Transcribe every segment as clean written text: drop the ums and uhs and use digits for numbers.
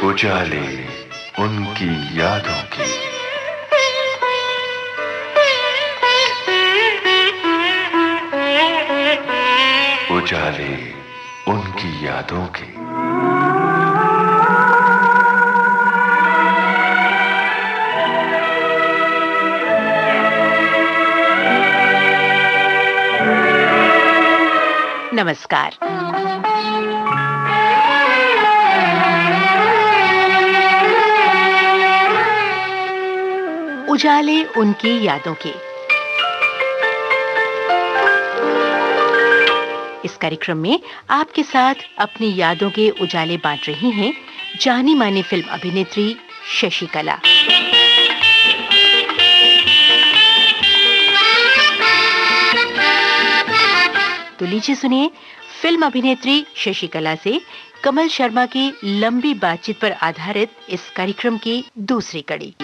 उजाले उनकी यादों की। उजाले उनकी यादों की। नमस्कार। उजाले उनकी यादों के इस कार्यक्रम में आपके साथ अपनी यादों के उजाले बांट रही हैं जानी मानी फिल्म अभिनेत्री शशिकला। तो लीजिए सुनिए फिल्म अभिनेत्री शशिकला से कमल शर्मा की लंबी बातचीत पर आधारित इस कार्यक्रम की दूसरी कड़ी।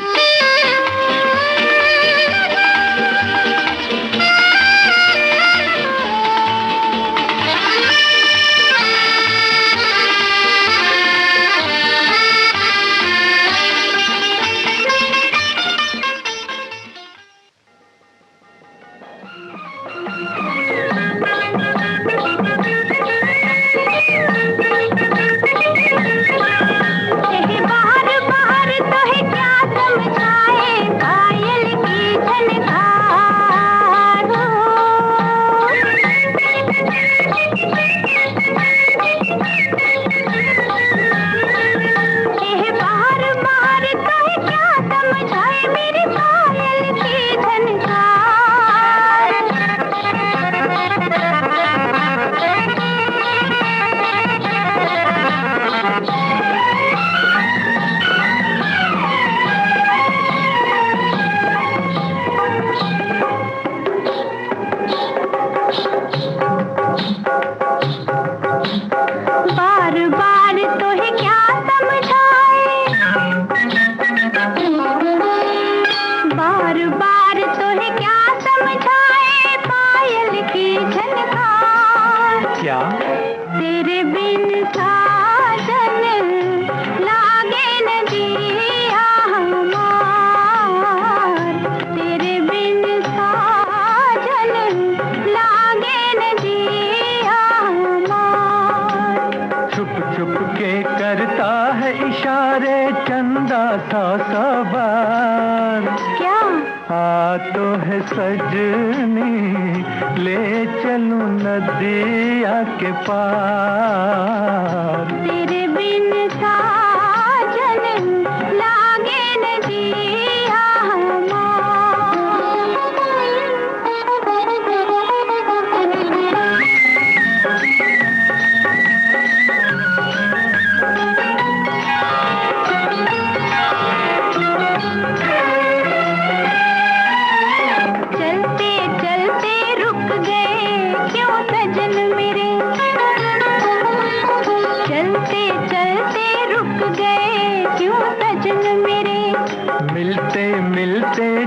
सजनी ले चलूं नदिया के पार, तेरे बिन साजन लागे नदिया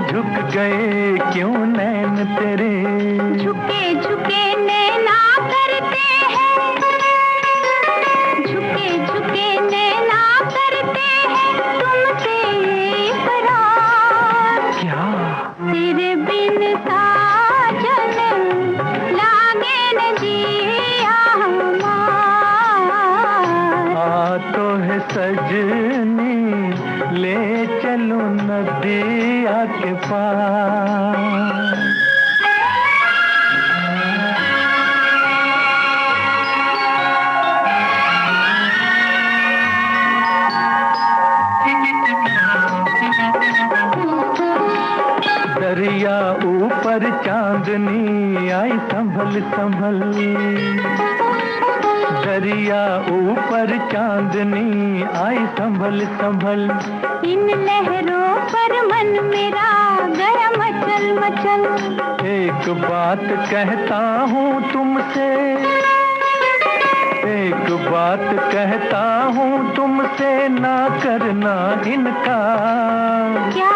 झुक गए क्यों नैन तेरे, झुके झुके नैना करते हैं, झुके झुके नैना करते हैं तुमसे इकरार। क्या तेरे बिन साजन लागे न जिया हमार। आ तो है सजनी ले चलूं नदिया के पार। दरिया ऊपर चांदनी आई संभल संभल, दरिया ऊपर चांदनी आई संभल संभल। इन लहरों पर मन मेरा गया मचल मचल। एक बात कहता हूँ तुमसे, एक बात कहता हूँ तुमसे ना करना इनकार। क्या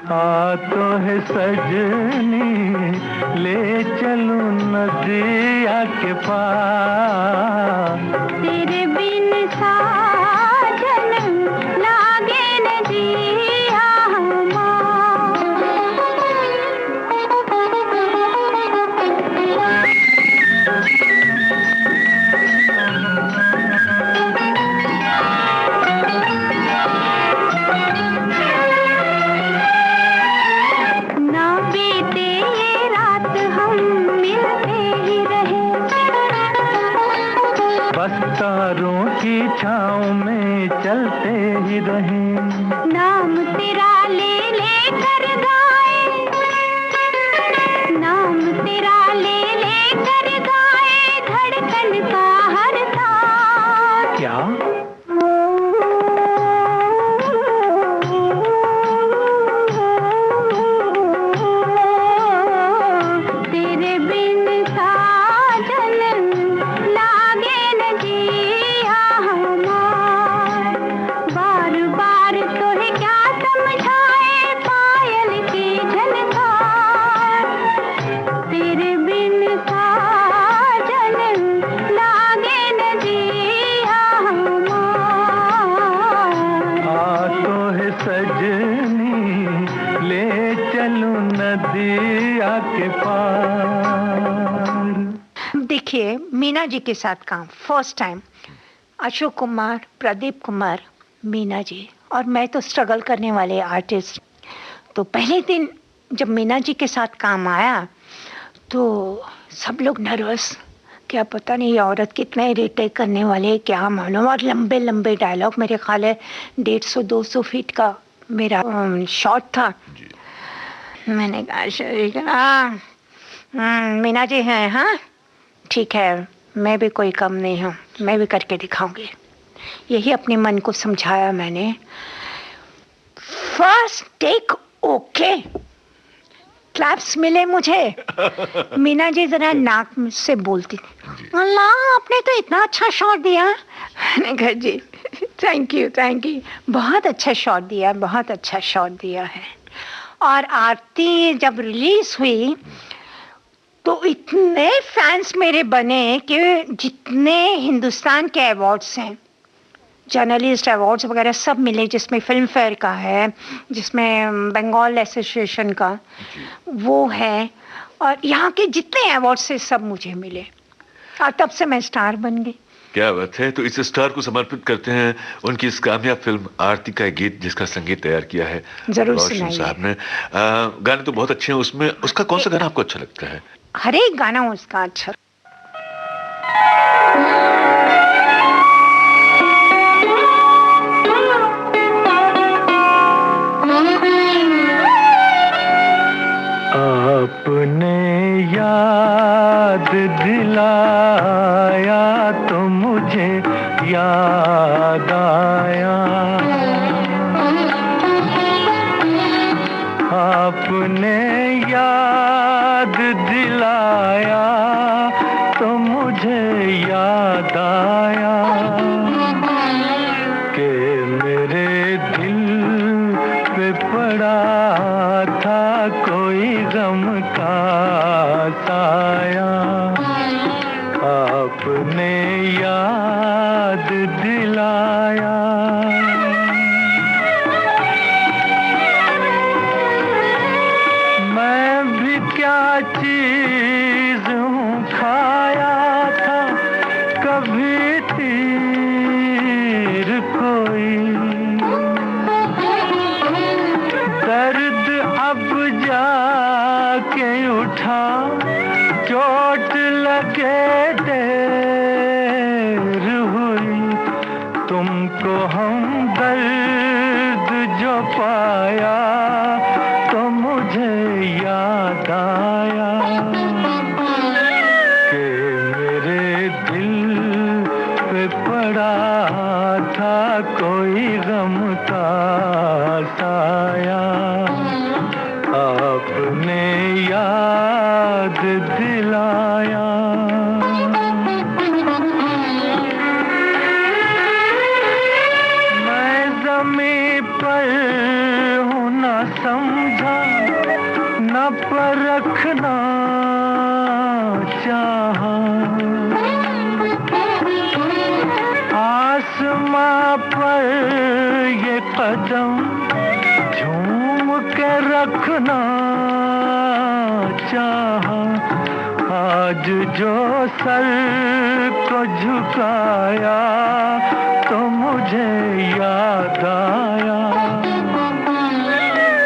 आ तो है सजनी ले चलूं नदिया के पार, तेरे बिन साजन चलते ही रहें। नाम तेरा ले लेकर गाए, नाम तेरा ले लेकर गाए धड़कन का हर तार। क्या तेरे बिन साजन लागे न जिया हमार। बार बार तोहे क्या समझाए पायल की झनकार। तेरे बिन साजन लागे न जिया हमार। आ तो है सजनी ले चलूं नदिया के पार। देखिए, मीना जी के साथ काम फर्स्ट टाइम, अशोक कुमार, प्रदीप कुमार, मीना जी और मैं तो स्ट्रगल करने वाले आर्टिस्ट। तो पहले दिन जब मीना जी के साथ काम आया तो सब लोग नर्वस, क्या पता नहीं ये औरत कितने रीटेक करने वाले हैं, क्या मालूम। और लंबे लंबे डायलॉग, मेरे ख्याल है 150-200 फीट का मेरा शॉट था। मैंने कहा मीना जी हैं, हाँ ठीक है, मैं भी कोई कम नहीं हूँ, मैं भी करके दिखाऊंगी। यही अपने मन को समझाया मैंने। फर्स्ट टेक ओके, क्लैप्स मिले मुझे। मीना जी जरा नाक से बोलती थी, अल्लाह आपने तो इतना अच्छा शॉट दिया। मैंने कहा जी थैंक यू, बहुत अच्छा शॉट दिया, बहुत अच्छा शॉट दिया है। और आरती जब रिलीज हुई तो इतने फैंस मेरे बने कि जितने हिंदुस्तान के अवार्ड्स हैं, जर्नलिस्ट अवार्ड्स वगैरह सब मिले, जिसमें फिल्म फेयर का है, जिसमें बंगाल एसोसिएशन का वो है, और यहाँ के जितने अवार्ड्स हैं सब मुझे मिले। और तब से मैं स्टार बन गई। क्या बात है। तो इस स्टार को समर्पित करते हैं उनकी इस कामयाब फिल्म आरती का गीत, जिसका संगीत तैयार किया है जरूर रोशन सुनाइए। साहब ने। गाने तो बहुत अच्छे हैं, उसमें उसका कौन सा गाना आपको अच्छा लगता है? हर एक गाना उसका अच्छा। आपने याद दिलाया तो मुझे याद आया। आपने याद दिलाया तो मुझे याद आया कि मेरे दिल पे पड़ा था कोई गम का साया। आपने याद दिलाया। मैं भी क्या चीज हूँ, खाया था कभी तीर कोई। दर्द अब जाके उठा, चोट लगे देर हुई। तुमको हमदर्द जो पाया तो मुझे याद आया कि मेरे दिल पे पड़ा था कोई गम का साया। आपने याद दिलाया। मैं ज़मीं पर हूँ न समझा, न परखना चाहा। आसमां पर ये कदम झूम के रखना चाहा। आज जो सर को झुकाया तो मुझे याद आया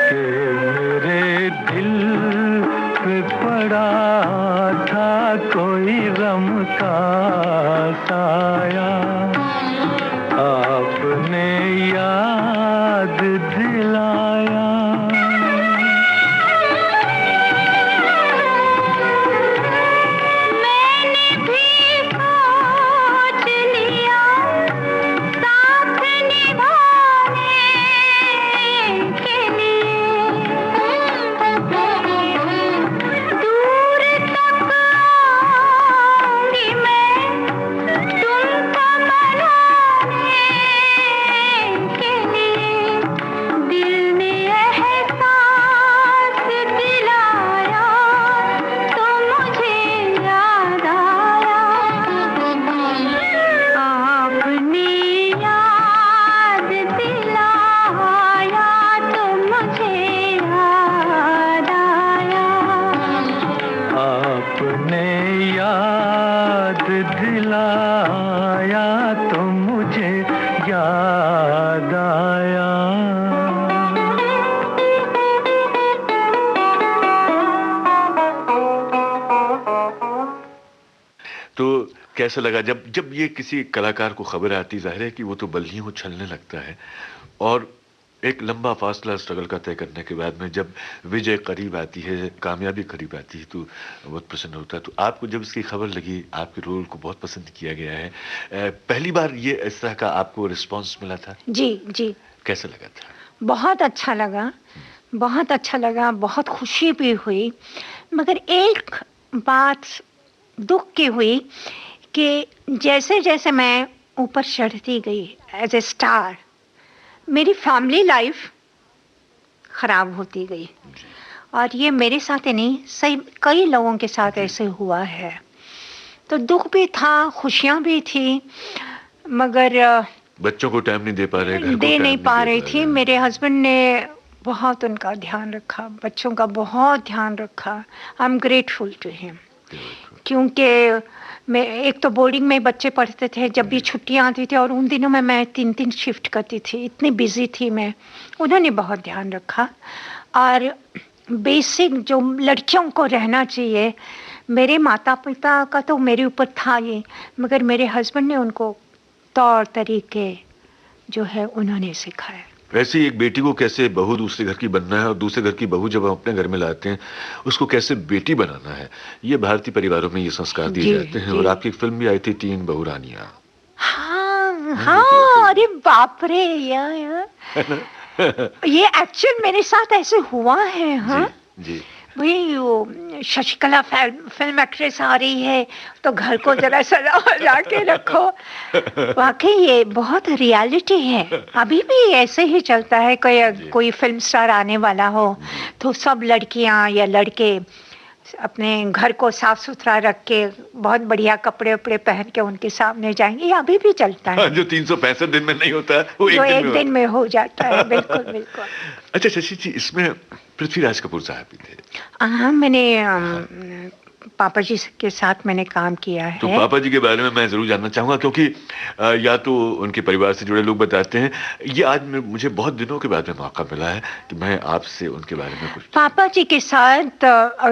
कि मेरे दिल पे पड़ा था कोई गम का साया। आपने याद आया। तो कैसा लगा जब जब ये किसी कलाकार को खबर आती, जाहिर है कि वो तो बल्लियों उछलने लगता है, और एक लंबा फासला स्ट्रगल का तय करने के बाद में जब विजय करीब आती है, कामयाबी करीब आती है, तो बहुत प्रसन्न होता है। तो आपको जब इसकी खबर लगी, आपके रोल को बहुत पसंद किया गया है, पहली बार ये इस तरह का आपको रिस्पांस मिला था? जी जी, कैसा लगा था? बहुत अच्छा लगा, बहुत अच्छा लगा, बहुत खुशी भी हुई। मगर एक बात दुख की हुई कि जैसे जैसे मैं ऊपर चढ़ती गई एज ए स्टार, मेरी फैमिली लाइफ ख़राब होती गई। और ये मेरे साथ ही नहीं, सही कई लोगों के साथ ऐसे हुआ है। तो दुख भी था, खुशियाँ भी थी, मगर बच्चों को टाइम नहीं दे पा रहे, घर को दे टाइम नहीं पा दे रही पा थी। रहे। मेरे हस्बैंड ने बहुत उनका ध्यान रखा, बच्चों का बहुत ध्यान रखा। I am grateful to him, क्योंकि मैं एक तो बोर्डिंग में बच्चे पढ़ते थे, जब भी छुट्टियां आती थी, और उन दिनों में मैं 3-3 शिफ्ट करती थी, इतनी बिजी थी मैं। उन्होंने बहुत ध्यान रखा। और बेसिक जो लड़कियों को रहना चाहिए, मेरे माता पिता का तो मेरे ऊपर था ये, मगर मेरे हस्बैंड ने उनको तौर तरीके जो है उन्होंने सिखाए। वैसे ही एक बेटी को कैसे बहू दूसरे घर की बनना है, और दूसरे घर की बहू जब हम अपने घर में लाते हैं उसको कैसे बेटी बनाना है, ये भारतीय परिवारों में ये संस्कार दिए जाते हैं। और आपकी एक फिल्म भी आई थी, 3 बहू रानियां। हाँ हाँ, अरे बाप रे, यार ये एक्चुअल मेरे साथ ऐसे हुआ है। हाँ जी। वही वो शशिकला फिल्म एक्ट्रेस आ रही है तो घर को जरा सजा के रखो। वाकई ये बहुत रियलिटी है, अभी भी ऐसे ही चलता है। कोई फिल्म स्टार आने वाला हो तो सब लड़कियां या लड़के अपने घर को साफ सुथरा रख के बहुत बढ़िया कपड़े उपड़े पहन के उनके सामने जाएंगे। ये अभी भी चलता है। जो 365 दिन में नहीं होता, वो जो एक एक दिन में हो जाता है। बिल्कुल बिल्कुल। अच्छा शशि जी, इसमें पृथ्वीराज कपूर साहब भी थे। हाँ, मैंने पापा जी के साथ मैंने काम किया है। तो पापा जी के बारे में मैं जरूर जानना चाहूंगा, क्योंकि या तो उनके परिवार से जुड़े लोग बताते हैं, ये आज मुझे बहुत दिनों के बाद में मौका मिला है कि मैं आपसे उनके बारे में कुछ। पापा जी के साथ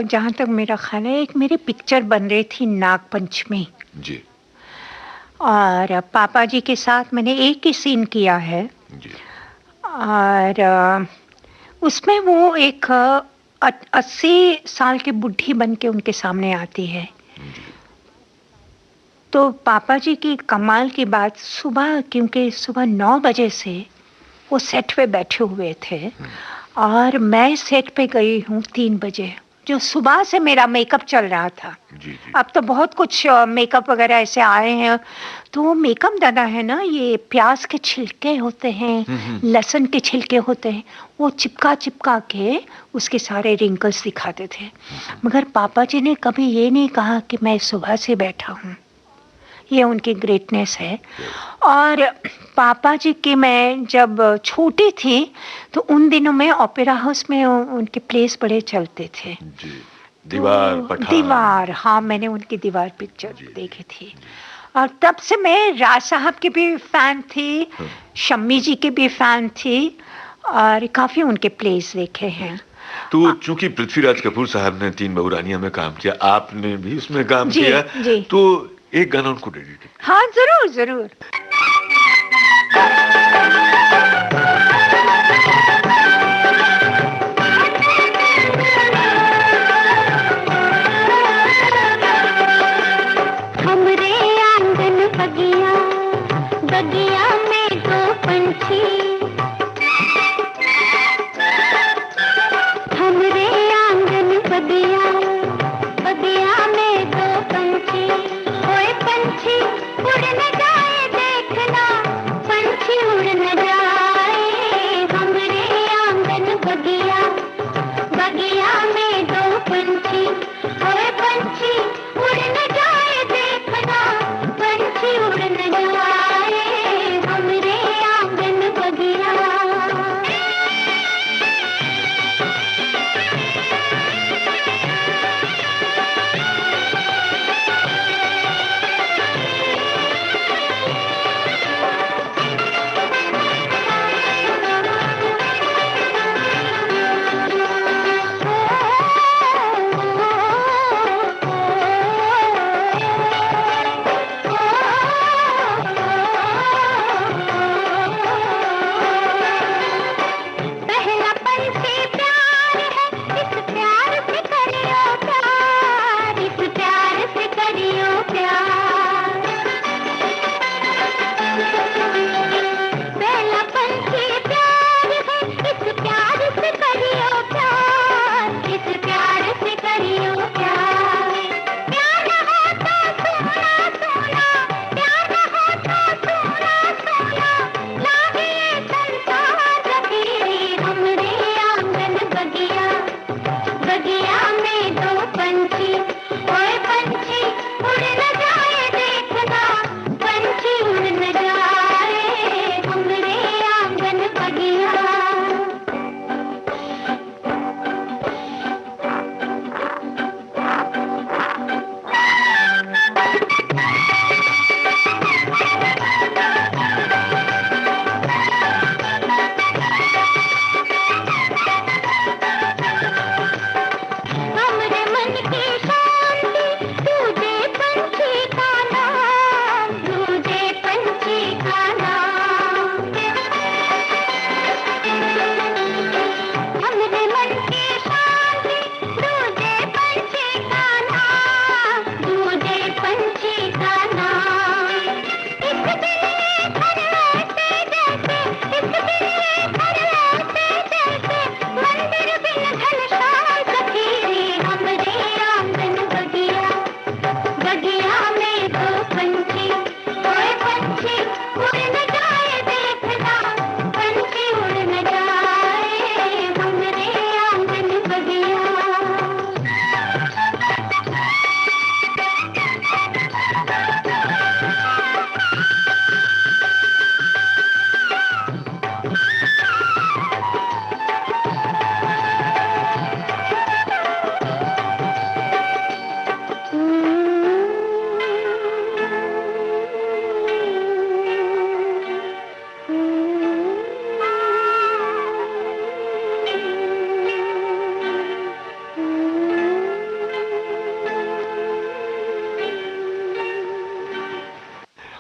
जहाँ तक मेरा ख्याल है, एक मेरी पिक्चर बन रही थी नाग पंचमी जी। और पापा जी के साथ मैंने एक ही सीन किया है जी। और उसमें वो एक 80 साल की बुढ़ी बन के उनके सामने आती है। तो पापा जी की कमाल की बात, सुबह, क्योंकि सुबह 9 बजे से वो सेट पे बैठे हुए थे और मैं सेट पे गई हूँ 3 बजे, जो सुबह से मेरा मेकअप चल रहा था। जी। अब तो बहुत कुछ मेकअप वगैरह ऐसे आए हैं। तो वो मेकअप दादा है ना, ये प्याज के छिलके होते हैं, लहसुन के छिलके होते हैं, वो चिपका चिपका के उसके सारे रिंकल्स दिखाते थे। मगर पापा जी ने कभी ये नहीं कहा कि मैं सुबह से बैठा हूँ। ये उनकी ग्रेटनेस है। और पापा जी की, मैं जब छोटी थी तो उन दिनों में ओपेरा हाउस में उनके प्लेस बड़े चलते थे। जी। दीवार, पठान। दीवार, हाँ, मैंने उनकी दीवार पिक्चर देखी थी। और तब से मैं राज साहब की भी फैन थी, शम्मी जी की भी फैन थी, और काफ़ी उनके प्लेस देखे हैं। तो चूंकि पृथ्वीराज कपूर साहब ने 3 बहू रानियां में काम किया, आपने भी उसमें काम जी, किया, जी। तो एक गाना उनको डेडिकेट। हाँ, जरूर जरूर। हमरे आंगन बगिया, बगिया में 2 पंछी, हमरे आंगन बगिया, बगिया में 2 पंछी, ओए पंछी उड़ न जाए देखना, पंछी उड़ न जाए।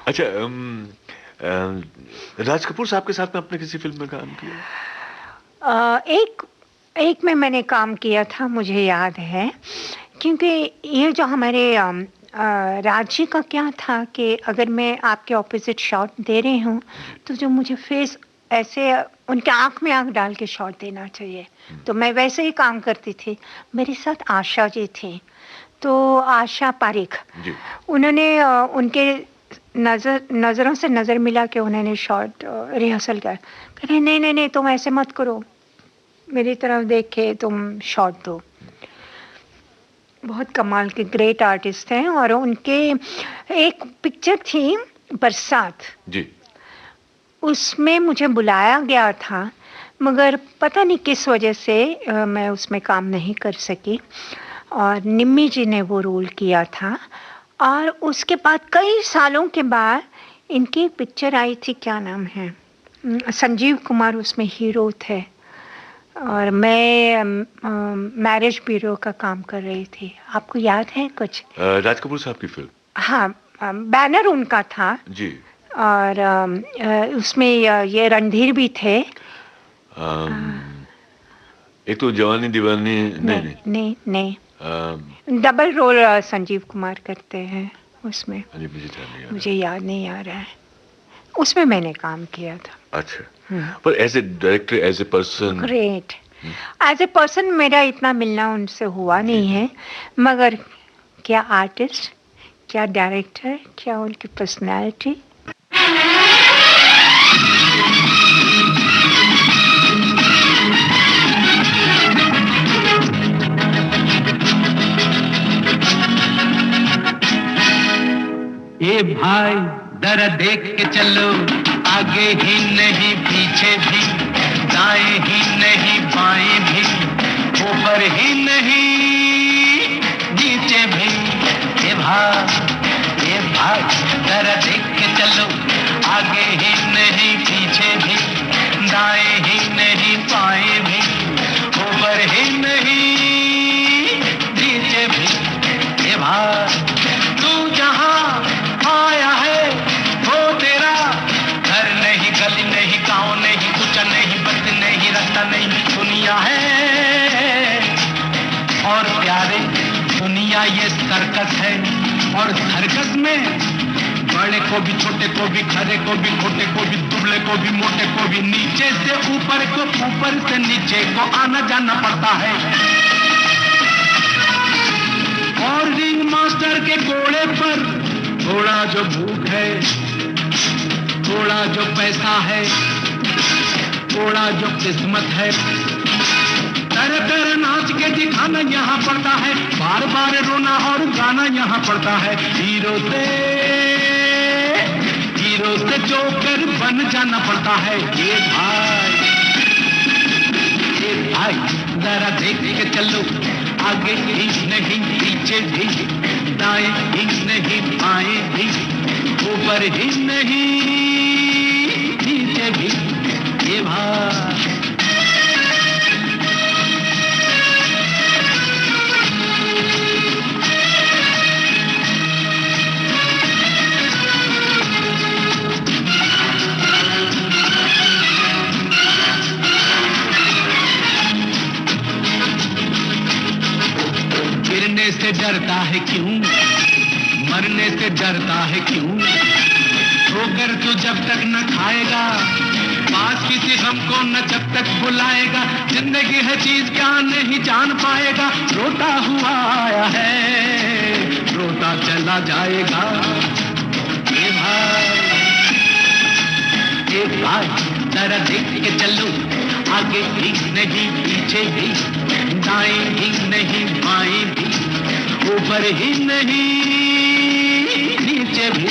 अच्छा, राज कपूर साहब के साथ में आपने किसी फिल्म में काम किया? एक में मैंने काम किया था, मुझे याद है, क्योंकि ये जो हमारे राज्य का क्या था कि अगर मैं आपके ऑपोजिट शॉट दे रही हूँ तो जो मुझे फेस ऐसे उनके आंख में आंख डाल के शॉट देना चाहिए, तो मैं वैसे ही काम करती थी। मेरे साथ आशा जी थी, तो आशा पारिक, उन्होंने उनके नज़रों से नज़र मिला के उन्होंने शॉट रिहर्सल कर, कह रहे नहीं नहीं नहीं तुम ऐसे मत करो, मेरी तरफ देख के तुम शॉट दो। बहुत कमाल के ग्रेट आर्टिस्ट हैं। और उनके एक पिक्चर थी बरसात जी, उसमें मुझे बुलाया गया था, मगर पता नहीं किस वजह से मैं उसमें काम नहीं कर सकी, और निम्मी जी ने वो रोल किया था। और उसके बाद कई सालों के बाद इनकी पिक्चर आई थी, क्या नाम है, संजीव कुमार उसमें हीरो थे, और मैं मैरिज ब्यूरो का काम कर रही थी। आपको याद है कुछ? राज कपूर साहब की फिल्म? हाँ, बैनर उनका था जी, और उसमें ये रणधीर भी थे। एक तो जवानी दीवानी नहीं, डबल रोल संजीव कुमार करते हैं उसमें, मुझे याद नहीं आ रहा है। उसमें मैंने काम किया था। अच्छा, पर as a director, as a person? Great. As a person मेरा इतना मिलना उनसे हुआ नहीं है, मगर क्या आर्टिस्ट, क्या डायरेक्टर, क्या उनकी पर्सनालिटी। ए भाई जरा देख के चलो, आगे ही नहीं पीछे भी, दाएं ही नहीं बाएं भी, ऊपर ही नहीं नीचे भी। ए भाई जरा देख के चलो, आगे ही नहीं पीछे भी, दाएं ही नहीं बाएं भी, ऊपर ही नहीं नीचे भी। ए भाई तू जहां आया है वो तेरा घर नहीं, गली नहीं, गांव नहीं, कुछ नहीं, बस नहीं, रास्ता नहीं, दुनिया है। और प्यारे दुनिया ये सर्कस है, और सर्कस में बड़े को भी, छोटे को भी, खरे को भी, खोटे को भी, दुबले को भी, मोटे को भी, नीचे से ऊपर को, ऊपर से नीचे को आना जाना पड़ता है। और रिंग मास्टर के घोड़े पर थोड़ा जो भूख है, थोड़ा जो पैसा है, थोड़ा जो किस्मत है, तरह तरह नाच के दिखाना यहाँ पड़ता है, बार बार रोना और गाना यहाँ पड़ता है। हीरो से जोकर बन जाना पड़ता है। ये भाई जरा देख के चलो, आगे ही नहीं पीछे भी, दाएं ही नहीं बाएं भी, ऊपर ही नहीं नीचे भी। ये भाई गिरने से डरता है क्यों, मरने से डरता है क्यों, ठोकर तो जब तक न खाएगा, पास किसी गम को न जब तक बुलाएगा, जिंदगी है चीज क्या नहीं जान पाएगा, रोता हुआ आया है रोता चला जाएगा। ये भाई जरा देख के चलो, आगे ही नहीं पीछे भी, दाएं ही नहीं बाएं भी, ऊपर ही नहीं नीचे भी।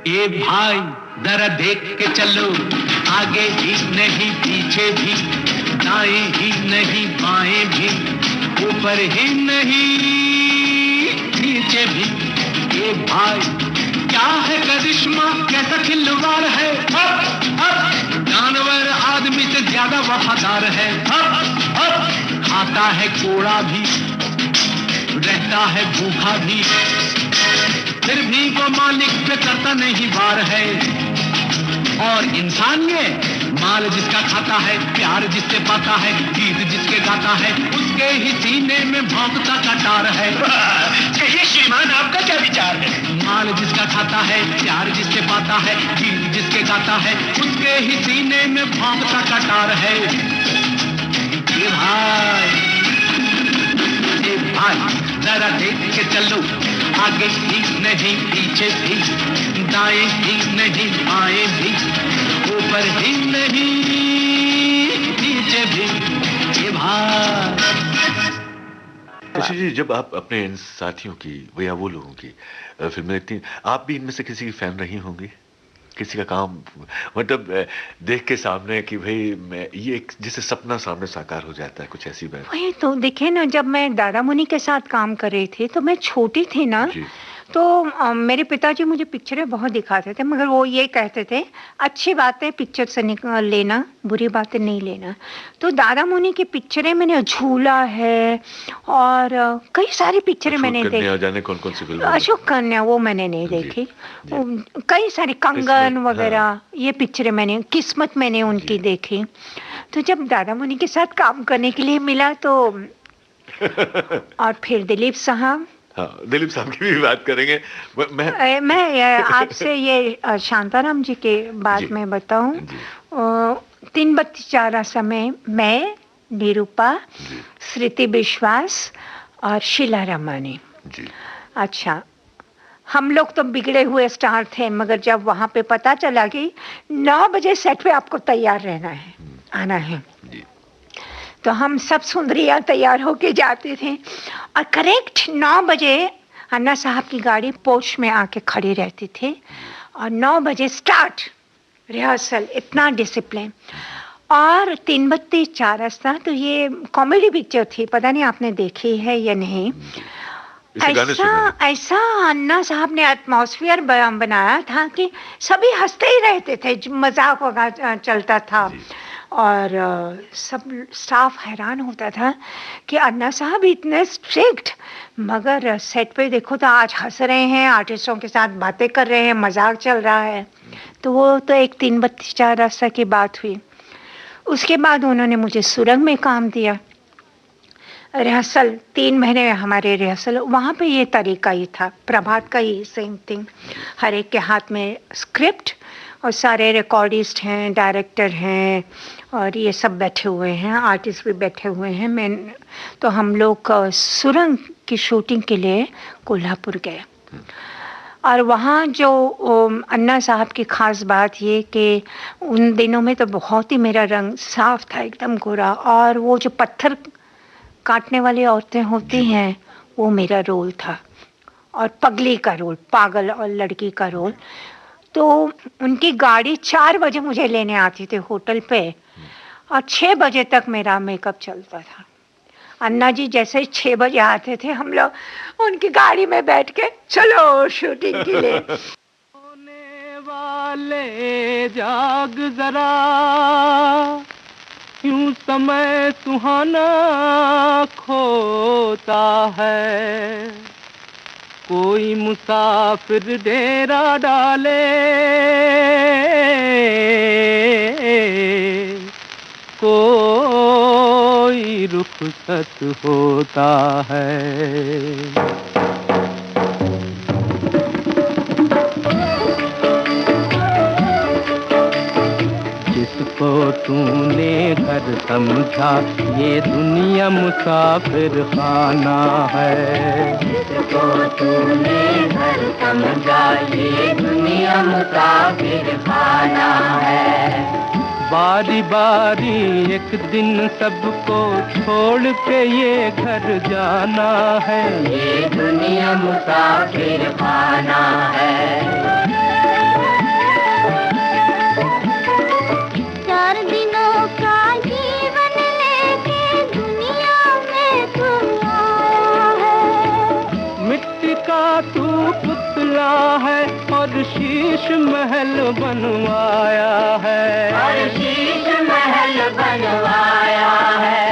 ये भाई जरा देख के चलो, आगे ही नहीं पीछे भी, दाएं ही नहीं बाएं भी, ऊपर ही नहीं नीचे भी। ये भाई क्या है करिश्मा, कैसा खिलवाड़ है, जानवर आदमी से ज्यादा वफादार है। खाता है कोड़ा भी, रहता है भूखा भी, फिर भी वो मालिक पे करता नहीं वार है। और इंसान ये माल जिसका खाता है, प्यार जिससे पाता है, गीत जिसके गाता है, उसके ही सीने में भौंकता कटार है। कहिए श्रीमान, आपका क्या विचार है? माल जिसका खाता है, प्यार जिससे पाता है, गीत जिसके गाता है, उसके ही सीने में भौंकता कटार है। ए भाई जरा देख के चलो, आगे ही नहीं पीछे भी, दाएं ही नहीं बाएं भी, ऊपर ही नहीं नीचे भी। ए भाई शशि जी, जब आप अपने इन साथियों की या वो लोगों की फिल्में देखती हैं, आप भी इनमें से किसी की फैन रही होंगी? किसी का काम मतलब देख के सामने कि भाई मैं ये एक जैसे सपना सामने साकार हो जाता है, कुछ ऐसी बात? वही तो देखिए ना, जब मैं दादा मुनि के साथ काम कर रही थी तो मैं छोटी थी ना, तो मेरे पिताजी मुझे पिक्चरें बहुत दिखाते थे, मगर वो ये कहते थे अच्छी बातें पिक्चर से निकाल लेना, बुरी बातें नहीं लेना। तो दादा मुनि की पिक्चरें मैंने, झूला है और कई सारी पिक्चरें मैंने देखी। जाने कौन कौन सी फिल्म? अशोक कन्या वो मैंने नहीं देखी। कई सारी कंगन वगैरह ये पिक्चरें मैंने, किस्मत मैंने उनकी देखी। तो जब दादा मुनि के साथ काम करने के लिए मिला तो और फिर दिलीप साहब, हाँ, दिलीप साहब की भी बात करेंगे। मैं आपसे ये शांताराम जी के बात में बताऊं, 3 बत्ती 4 आसा में मैं, निरूपा, श्रुति विश्वास और शीला रमानी। अच्छा, हम लोग तो बिगड़े हुए स्टार थे, मगर जब वहां पे पता चला कि 9 बजे सेट पे आपको तैयार रहना है, आना है, तो हम सब सुंदरियां तैयार होके जाते थे और करेक्ट 9 बजे अन्ना साहब की गाड़ी पोर्च में आके खड़ी रहती थी और 9 बजे स्टार्ट रिहर्सल। इतना डिसिप्लिन। और 3 बत्ती 4 आसा तो ये कॉमेडी पिक्चर थी, पता नहीं आपने देखी है या नहीं। ऐसा अन्ना साहब ने एटमॉस्फेयर बनाया था कि सभी हंसते ही रहते थे, मजाक वगैरह चलता था और सब स्टाफ हैरान होता था कि अन्ना साहब इतने स्ट्रिक्ट, मगर सेट पे देखो तो आज हंस रहे हैं, आर्टिस्टों के साथ बातें कर रहे हैं, मजाक चल रहा है। तो वो तो एक 3 बत्ती 4 आसा की बात हुई। उसके बाद उन्होंने मुझे सुरंग में काम दिया। रिहर्सल 3 महीने हमारे रिहर्सल, वहाँ पे ये तरीका ही था, प्रभात का ही सेम थिंग। हर एक के हाथ में स्क्रिप्ट और सारे रिकॉर्डिस्ट हैं, डायरेक्टर हैं और ये सब बैठे हुए हैं, आर्टिस्ट भी बैठे हुए हैं। मैं तो हम लोग सुरंग की शूटिंग के लिए कोल्हापुर गए और वहाँ जो अन्ना साहब की ख़ास बात ये कि उन दिनों में तो बहुत ही मेरा रंग साफ था, एकदम गोरा, और वो जो पत्थर काटने वाली औरतें होती हैं वो मेरा रोल था, और पगली का रोल, पागल और लड़की का रोल। तो उनकी गाड़ी 4 बजे मुझे लेने आती थी होटल पे और 6 बजे तक मेरा मेकअप चलता था। अन्ना जी जैसे ही 6 बजे आते थे, हम लोग उनकी गाड़ी में बैठ के चलो शूटिंग के लिए। होने वाले जाग जरा, यूं समय सुहाना खोता है, कोई मुसाफिर डेरा डाले, कोई रुखसत होता है। जिसको तूने घर समझा ये दुनिया मुसाफिर खाना है, जिसको तूने घर समझा ये दुनिया मुसाफिर खाना है। बारी बारी एक दिन सबको छोड़ के ये घर जाना है, ये दुनिया मुसाफिर खाना है। तू पुतला है और शीश महल बनवाया है, और शीश महल बनवाया है।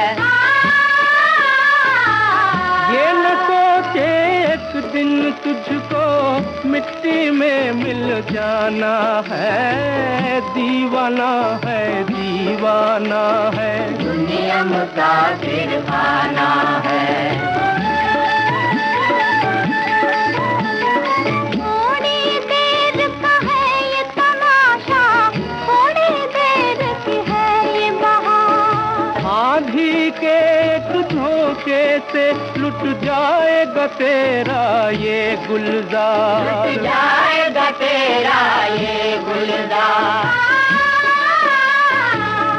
दिन तुझको मिट्टी में मिल जाना है, दीवाना है, दीवाना है, दुनिया मुसाफिर खाना है। थोड़ी देर का है ये तमाशा, थोड़ी देर की है ये बहार। आंधी के एक झोंके से लुट जाएगा तेरा ये गुलजार, लुट जाएगा तेरा ये गुलजार।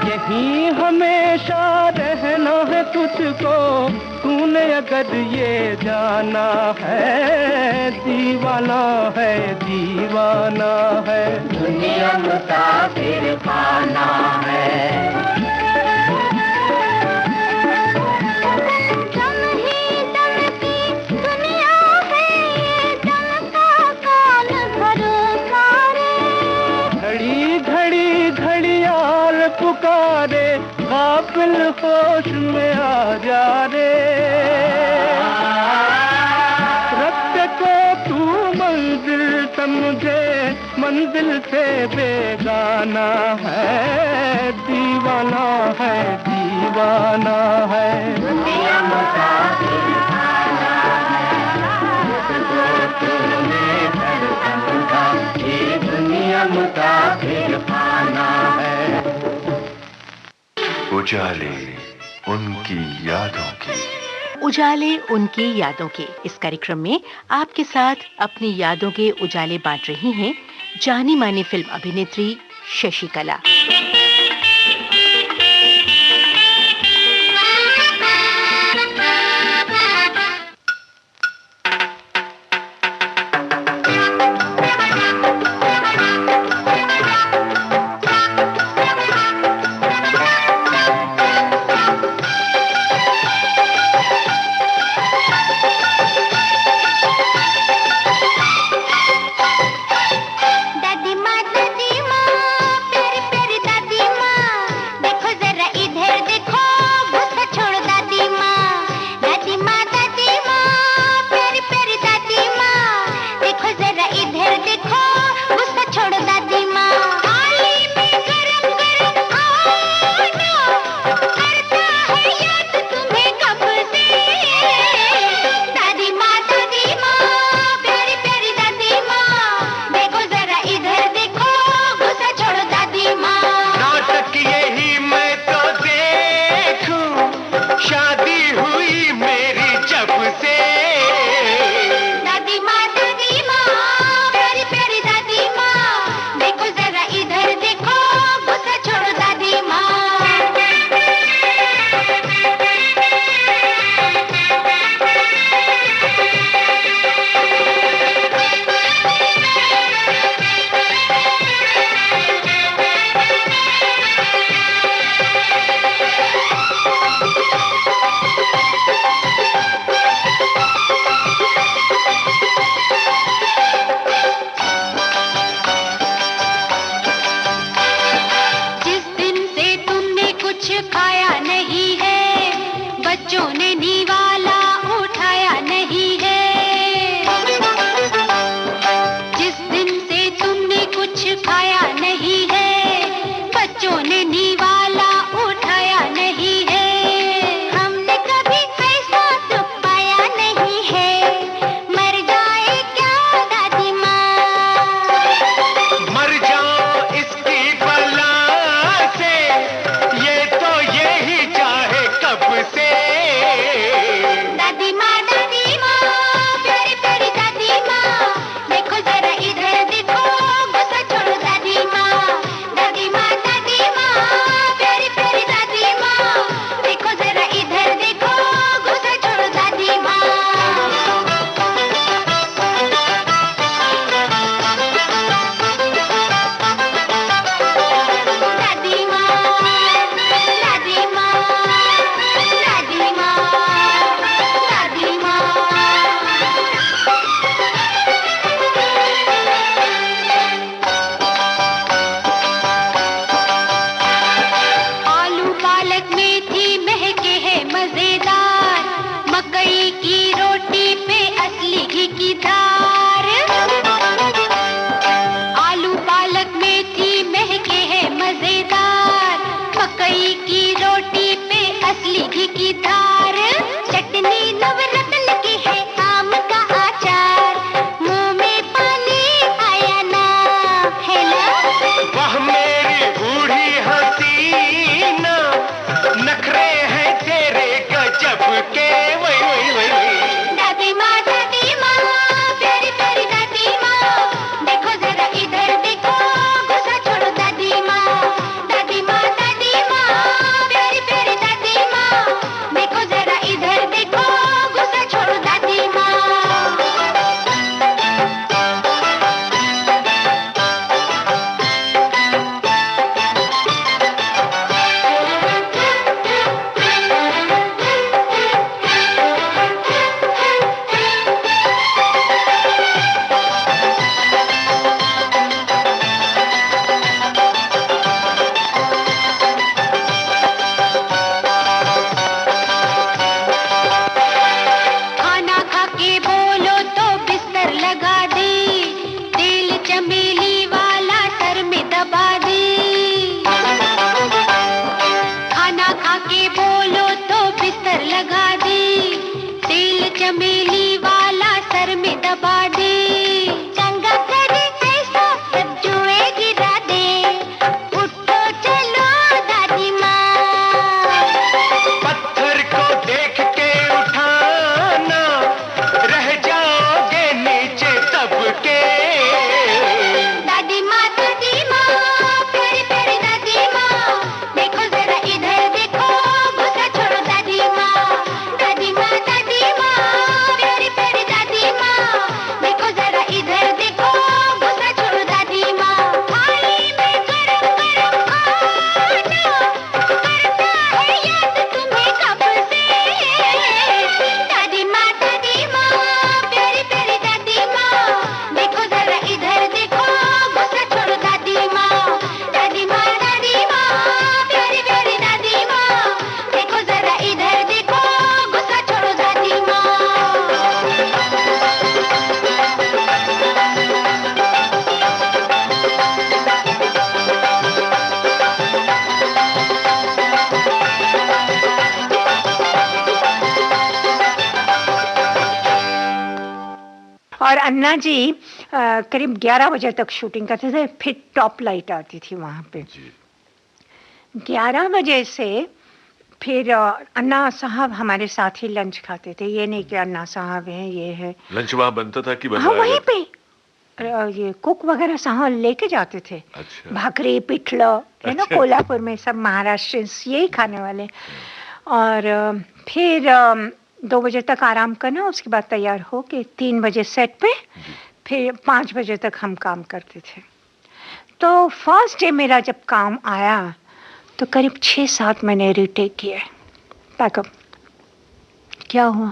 यहीं हमेशा रहना है तुझको, तूने अगर ये जाना है, दीवाना है, दीवाना है, दुनिया मुसाफिर खाना है। दम ही दम की दुनिया है ये, दम का काल भरोसा रे। घड़ी घड़ी घड़ियाल पुकारे, गाफिल होश में आ जा रे। रास्ते को तू मंजिल समझे, मंजिल से बेगाना है, दीवाना है, दीवाना है, दुनिया मुसाफिर खाना है। तूने धड़कन का ये दुनिया मुसाफिर खाना है। उजाले उनकी यादों की। उजाले उनकी यादों के इस कार्यक्रम में आपके साथ अपनी यादों के उजाले बांट रही हैं जानी मानी फिल्म अभिनेत्री शशिकला। दादी माँ, प्यारी प्यारी धार, चटनी नवरत्न की है आम का अचार, मुंह में पानी आया ना, है ना? वाह मेरी बूढ़ी हसीना, नखरे हैं तेरे गजब के, वही वही वही वही। दादी माँ प्यारी प्यारी दादी माँ, देखो जरा इधर देखो, गुस्सा छोड़ो दादी माँ, प्यारी प्यारी दादी माँ, देखो जरा इधर देखो, गुस्सा छोड़ो दादी माँ। खाना खा के बोलो तो बिस्तर लगा दे, तेल चमेली वाला सर में दबा दे। खाना खा के बोलो तो बिस्तर लगा दे, तेल चमेली वाला सर में दबा दे। चंगा करे ऐसा सब जुए गिरा दे, उठो चलो दादी माँ। पत्थर को देख के उठाना, रह जाओगे नीचे सबके। दादी माँ प्यारी प्यारी दादी माँ, देखो जरा इधर देखो, गुस्सा छोड़ो दादी माँ। दादी माँ प्यारी प्यारी दादी माँ, देखो जरा इधर देखो, गुस्सा छोड़ो दादी माँ। थाली में गरम गरम खाना, करता है याद तुम्हें कब से। दादी माँ प्यारी प्यारी दादी माँ, देखो जरा इधर देखो, गुस्सा छोड़ो दादी माँ। दादी माँ प्यारी प्यारी दादी माँ, देखो जरा इधर देखो, गुस्सा छोड़ो दादी माँ। और अन्ना जी करीब 11 बजे तक शूटिंग करते थे, फिर टॉप लाइट आती थी वहाँ पे। 11 बजे से फिर अन्ना साहब हमारे साथ ही लंच खाते थे। ये नहीं कि अन्ना साहब हैं, ये है। लंच वहाँ बनता था कि हाँ, बनवाया वहीं जाता? पे ये कुक वगैरह साहब लेके जाते थे। अच्छा। भाकरी पिठलं है ना, अच्छा। कोल्हापुर में सब महाराष्ट्रियंस यही खाने वाले। और फिर 2 बजे तक आराम करना, उसके बाद तैयार हो के 3 बजे सेट पे, फिर 5 बजे तक हम काम करते थे। तो फर्स्ट डे मेरा जब काम आया तो करीब 6-7 मैंने रीटेक किए पैकअप। क्या हुआ?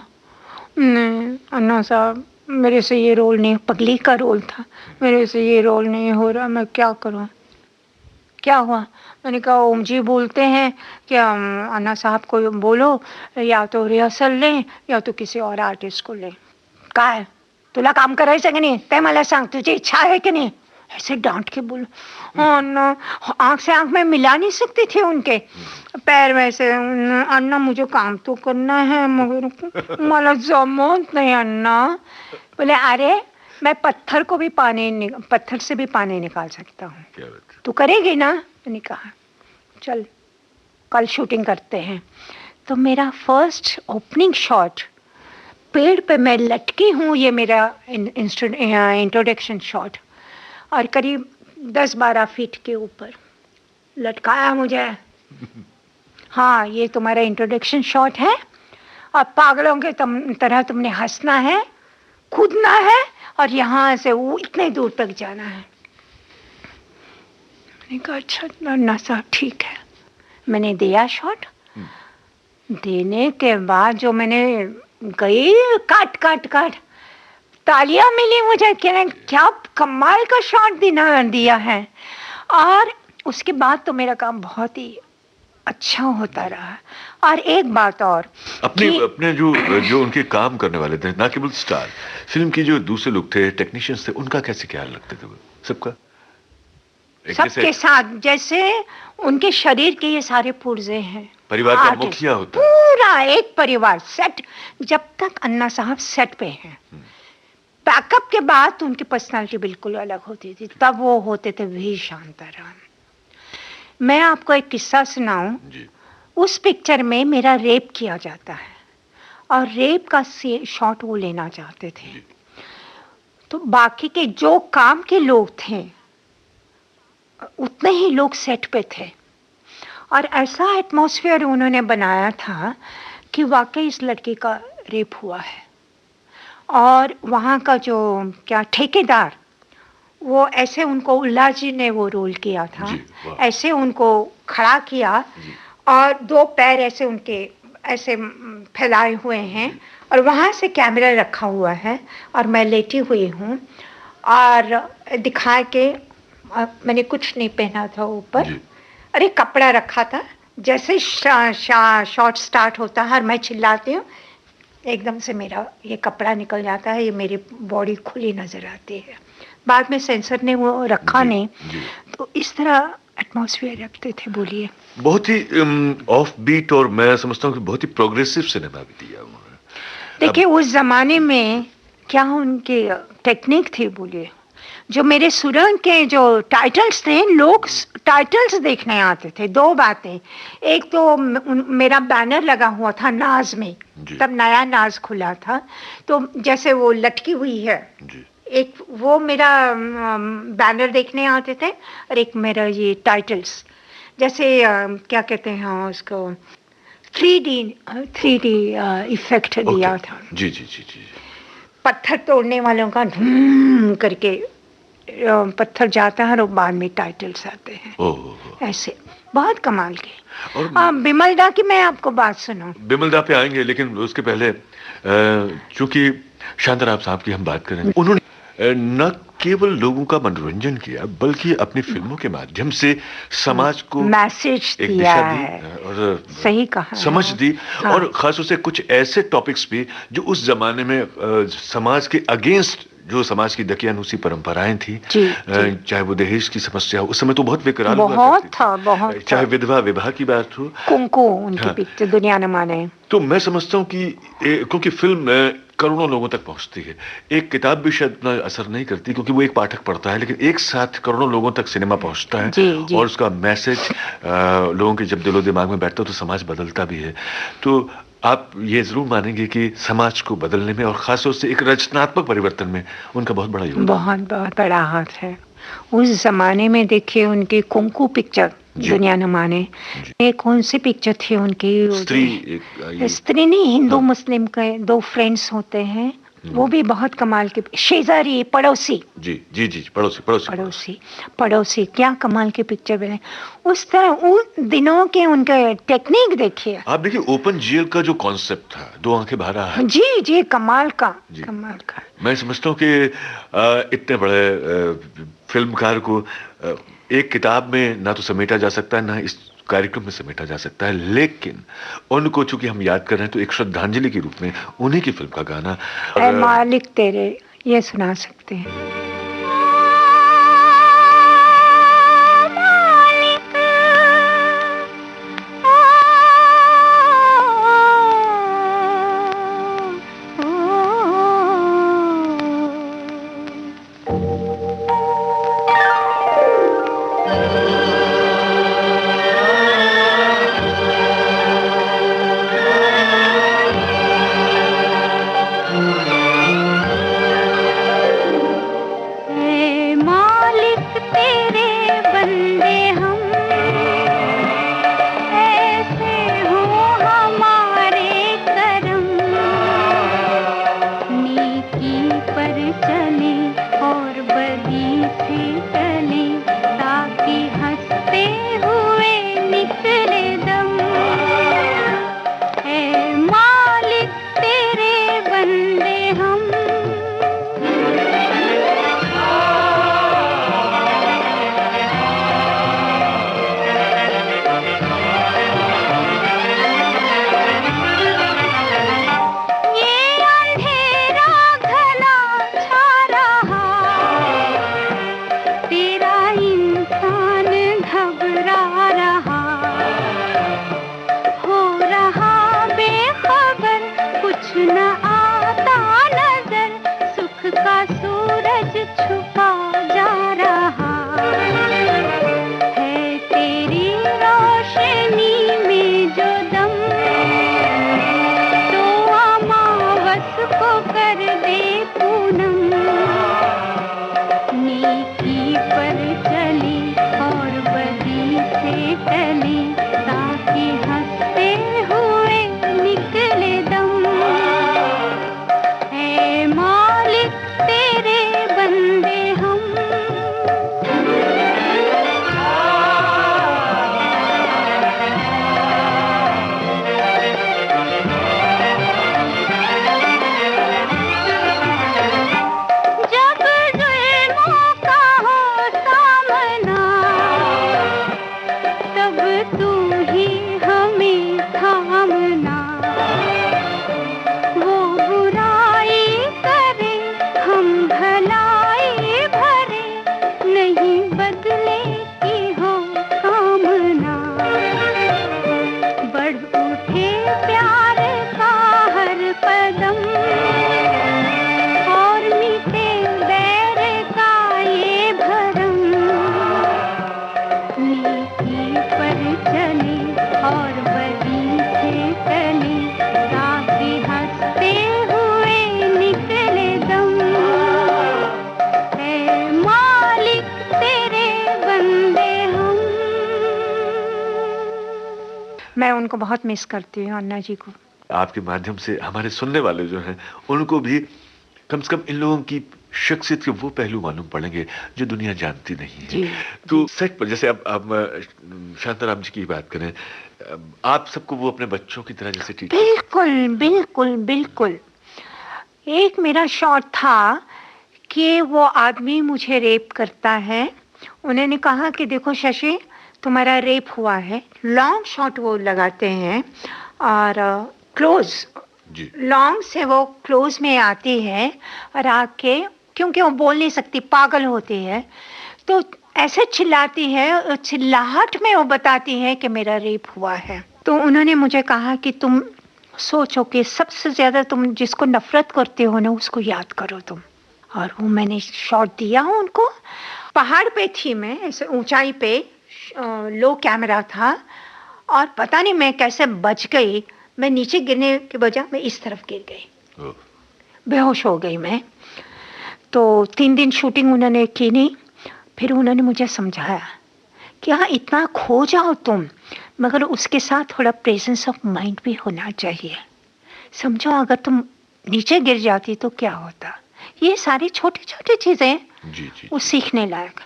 नहीं अन्ना साहब, मेरे से ये रोल नहीं, पगली का रोल था, मेरे से ये रोल नहीं हो रहा, मैं क्या करूं? क्या हुआ? मैंने कहा ओम जी बोलते हैं कि अन्ना साहब को बोलो या तो रिहर्सल लें या तो किसी और आर्टिस्ट को लें। काय तुला काम करायचं की नाही ते मला सांग, तुझी इच्छा है कि नहीं? ऐसे डांट के बोलो। हाँ अन्ना, आँख से आँख में मिला नहीं सकती थी उनके पैर में से। अन्ना मुझे काम तो करना है मगर मला जमत नहीं अन्ना। बोले अरे मैं पत्थर से भी पानी निकाल सकता हूँ, क्या बात है? तू करेगी ना? मैंने कहा चल कल शूटिंग करते हैं। तो मेरा फर्स्ट ओपनिंग शॉट, पेड़ पे मैं लटकी हूँ, ये मेरा इंट्रोडक्शन शॉट, और करीब 10-12 फीट के ऊपर लटकाया मुझे। हाँ, ये तुम्हारा इंट्रोडक्शन शॉट है और पागलों के तरह तुमने हंसना है, कूदना है और यहाँ से वो इतने दूर तक जाना है। मैंने कहा अच्छा अन्ना साहब ठीक है। मैंने दिया शॉट। देने के बाद जो मैंने गई काट तालियां मिली मुझे कि क्या कमाल का शॉट दिया है। और उसके बाद तो मेरा काम बहुत ही अच्छा होता रहा। और एक बात और, अपने जो उनके काम करने वाले थे, ना केवल स्टार, फिल्म की जो दूसरे लोग थे, टेक्नीशियंस थे, उनका कैसे ख्याल रखते थे वो सबका? सबके साथ जैसे उनके शरीर के ये सारे पुर्जे हैं, परिवार का आर्टिस्ट, मुखिया होता है। पूरा एक परिवार सेट। जब तक अन्ना साहब सेट पे हैं, बैकअप के बाद तो उनकी पर्सनालिटी बिल्कुल अलग होती थी। तब वो होते थे वी शांताराम। मैं आपको एक किस्सा सुनाऊं। जी उस पिक्चर में मेरा रेप किया जाता है और रेप का शॉट वो लेना चाहते थे। तो बाकी के जो काम के लोग थे उतने ही लोग सेट पे थे और ऐसा एटमॉस्फेयर उन्होंने बनाया था कि वाकई इस लड़की का रेप हुआ है। और वहाँ का जो क्या ठेकेदार, वो ऐसे उनको, उल्ला जी ने वो रोल किया था, जी, वाह। ऐसे उनको खड़ा किया और दो पैर ऐसे उनके ऐसे फैलाए हुए हैं और वहाँ से कैमरा रखा हुआ है और मैं लेटी हुई हूँ और दिखा के मैंने कुछ नहीं पहना था ऊपर, अरे कपड़ा रखा था। जैसे शॉट स्टार्ट होता है और मैं चिल्लाती हूँ, एकदम से मेरा ये कपड़ा निकल जाता है, ये मेरी बॉडी खुली नजर आती है। बाद में सेंसर ने वो रखा नहीं। तो इस तरह एटमॉस्फेयर रखते थे। बोलिए। बहुत ही ऑफ बीट और मैं समझता हूँ कि बहुत ही प्रोग्रेसिव सिनेमा भी दिया उन्होंने। देखिए उस जमाने में क्या उनकी टेक्निक थी। बोलिए। जो मेरे सुरंग के जो टाइटल्स थे, लोग टाइटल्स देखने आते थे। दो बातें, एक तो मेरा बैनर लगा हुआ था नाज में, तब नया नाज खुला था, तो जैसे वो लटकी हुई है, एक वो मेरा बैनर देखने आते थे और एक मेरा ये टाइटल्स, जैसे क्या कहते हैं उसको, 3D इफेक्ट दिया था। जी जी जी जी। पत्थर तोड़ने वालों का ढूम करके पत्थर जाता है और बाद में टाइटल्स आते हैं। ऐसे बहुत कमाल के। और बिमलदा की मैं आपको बात सुनाऊं। बिमलदा पे आएंगे, लेकिन उसके पहले चूंकि शांताराम साहब की हम बात करें, उन्होंने न केवल लोगों का मनोरंजन किया बल्कि अपनी फिल्मों के माध्यम से समाज को मैसेज एक दिया दिशा है। दी और सही कहा, समझ दी। हाँ। और खास तौर से कुछ ऐसे टॉपिक्स भी जो उस जमाने में समाज के अगेंस्ट, जो समाज की दकियानूसी परंपराएं थी, चाहे वो दहेज की समस्या हो, उस समय तो बहुत विकराल हुआ करती थी। बहुत चाहे विधवा विवाह की बात हो, कुंकू उनकी पिक्चर दुनिया न माने। तो मैं समझता हूँ कि क्योंकि फिल्म करोड़ों लोगों तक पहुंचती है, एक किताब भी शायद इतना असर नहीं करती क्योंकि वो एक पाठक पढ़ता है, लेकिन एक साथ करोड़ों लोगों तक सिनेमा पहुंचता है। जी। और उसका मैसेज लोगों के जब दिलो दिमाग में बैठता है तो समाज बदलता भी है। तो आप ये जरूर मानेंगे कि समाज को बदलने में और खासतौर से एक रचनात्मक परिवर्तन में उनका बहुत बड़ा योगदान, बहुत बड़ा हाथ है। उस जमाने में देखिए उनकी कुंकू पिक्चर दुनिया न माने, एक कौन सी पिक्चर थी उनकी, स्त्री नहीं, हिंदू मुस्लिम के दो फ्रेंड्स होते हैं, वो भी बहुत कमाल के। शेजारी पड़ोसी, जी जी जी, पड़ोसी क्या कमाल के पिक्चर बने। उस तरह उन दिनों के उनके टेक्निक देखिए आप। देखिए ओपन जेल का जो कॉन्सेप्ट था, दो आंखें बाहर है, जी कमाल का। मैं समझता हूँ कि इतने बड़े फिल्मकार को एक किताब में ना तो समेटा जा सकता है, ना इस कार्यक्रम में समेटा जा सकता है, लेकिन उनको चूंकि हम याद कर रहे हैं तो एक श्रद्धांजलि के रूप में उन्हीं की फिल्म का गाना ऐ मालिक तेरे, ये सुना सकते हैं। नेकी पर चली और बदी से टली, ताकि हंसते हुए निकले दम। ऐ मालिक तेरे बंदे हम। जब जुल्मों का हो सामना, तब तू ही हमें थामना। वो बुराई करे हम भलाई भरे, नहीं बदले की हो कामना। बढ़ उठे प्यार का हर कदम, और मीठे बैर का ये भरम। नेकी पर चली और बदी से टली, ताकि हंसते हुए निकले दम। ऐ मालिक तेरे बंदे हम। मैं उनको बहुत मिस करती हूँ, अन्ना जी को। आपके माध्यम से हमारे सुनने वाले जो हैं उनको भी कम से कम इन लोगों की शख्सियत के वो पहलू मालूम पड़ेंगे जो दुनिया जानती नहीं है। तो सेट पर जैसे अब शांताराम जी की बात करें, आप सबको वो अपने बच्चों की तरह जैसे ट्रीट। बिल्कुल बिल्कुल बिल्कुल। एक मेरा शॉट था कि वो आदमी मुझे रेप करता है। उन्होंने कहा कि देखो शशि, तुम्हारा रेप हुआ है। लॉन्ग शॉट वो लगाते हैं और क्लोज, जी लॉन्ग से वो क्लोज में आती है और आके, क्योंकि वो बोल नहीं सकती, पागल होती है, तो ऐसे चिल्लाती है और चिल्लाहट में वो बताती है कि मेरा रेप हुआ है। तो उन्होंने मुझे कहा कि तुम सोचो कि सबसे ज्यादा तुम जिसको नफरत करते हो ना, उसको याद करो तुम। और वो मैंने शॉट दिया उनको। पहाड़ पे थी मैं, ऐसे ऊंचाई पे, लो कैमरा था, और पता नहीं मैं कैसे बच गई। मैं नीचे गिरने के बजाय मैं इस तरफ गिर गई, बेहोश हो गई मैं। तो 3 दिन शूटिंग उन्होंने की नहीं। फिर उन्होंने मुझे समझाया कि हाँ, इतना खो जाओ तुम, मगर उसके साथ थोड़ा प्रेजेंस ऑफ माइंड भी होना चाहिए। समझो अगर तुम नीचे गिर जाती तो क्या होता। ये सारी छोटी छोटी चीजें जी जी। वो सीखने लायक।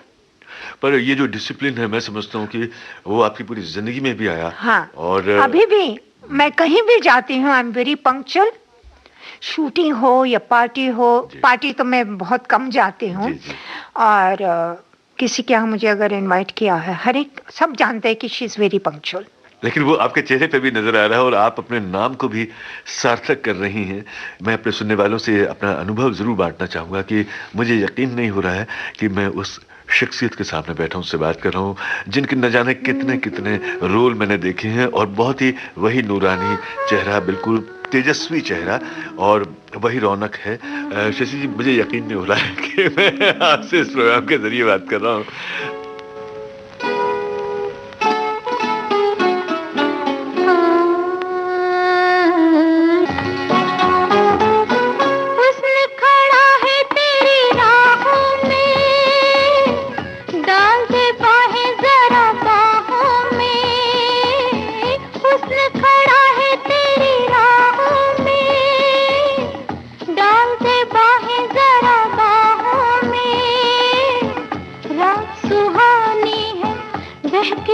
पर ये जो डिसिप्लिन है, मैं समझता हूँ कि वो आपकी पूरी जिंदगी में भी आया। हाँ, और अभी भी मैं कहीं भी जाती हूँ, I am very punctual. Shooting हो या पार्टी हो, पार्टी तो मैं बहुत कम जाती हूँ। और किसी के यहाँ मुझे अगर इनवाइट किया है, हर एक सब जानते हैं कि शी इज वेरी पंक्चुअल। लेकिन वो आपके चेहरे पे भी नजर आ रहा है और आप अपने नाम को भी सार्थक कर रही हैं। मैं अपने सुनने वालों से अपना अनुभव जरूर बांटना चाहूँगा कि मुझे यकीन नहीं हो रहा है कि मैं उस शख्सियत के सामने बैठा हूँ, उससे बात कर रहा हूँ जिनके न जाने कितने कितने रोल मैंने देखे हैं, और बहुत ही वही नूरानी चेहरा, बिल्कुल तेजस्वी चेहरा, और वही रौनक है। शशि जी, मुझे यकीन नहीं हो रहा है कि मैं आपसे इस प्रोग्राम के जरिए बात कर रहा हूँ।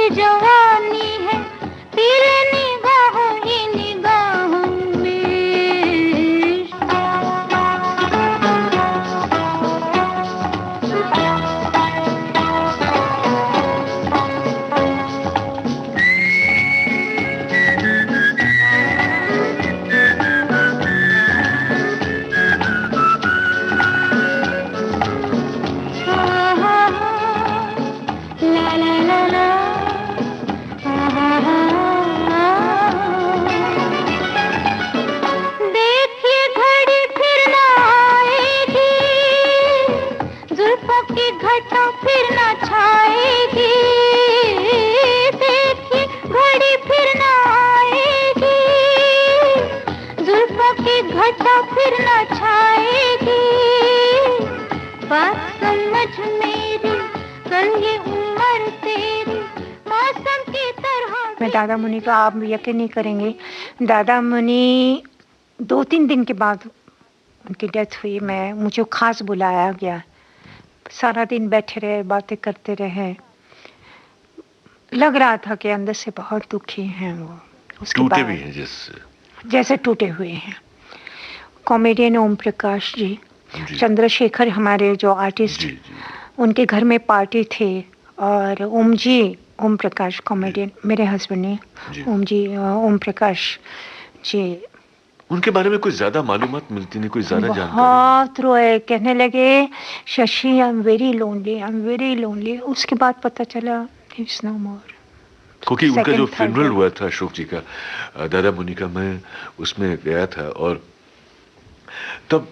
जवानी है तेरे निगाहों ही निगाहों में। ला ला ला ला, देखिए घड़ी फिर न आएगी, जुल्फों की घटा फिर न छाएगी। देखिए घड़ी फिर न आएगी, जुल्फों की घटा फिर न छाएगी। बस समझ मेरी, कल ये उम्र तेरी मौसम की तरह। मैं दादा मुनि का, आप यकीन नहीं करेंगे, दादा मुनि 2-3 दिन के बाद उनकी डेथ हुई। मुझे खास बुलाया गया, सारा दिन बैठे रहे, बातें करते रहे। लग रहा था कि अंदर से बहुत दुखी हैं वो। उसके टूटे बाद भी हैं जैसे टूटे हुए हैं। कॉमेडियन ओम प्रकाश जी, जी। चंद्रशेखर हमारे जो आर्टिस्ट, जी, जी। उनके घर में पार्टी थे और ओम प्रकाश कॉमेडियन, मेरे हस्बैंड ने जी। ओम प्रकाश जी, उनके बारे में कुछ ज्यादा मालूमात मिलती नहीं, कोई ज्यादा जानकारी बहुत रोए, कहने लगे Shashi I am very lonely, I am very lonely. उसके बाद पता चला इट्स नो मोर। क्योंकि उनका जो Second, third फ्यूनरल day। हुआ था अशोक जी का, दादा मुनि का, मैं उसमें गया था और तब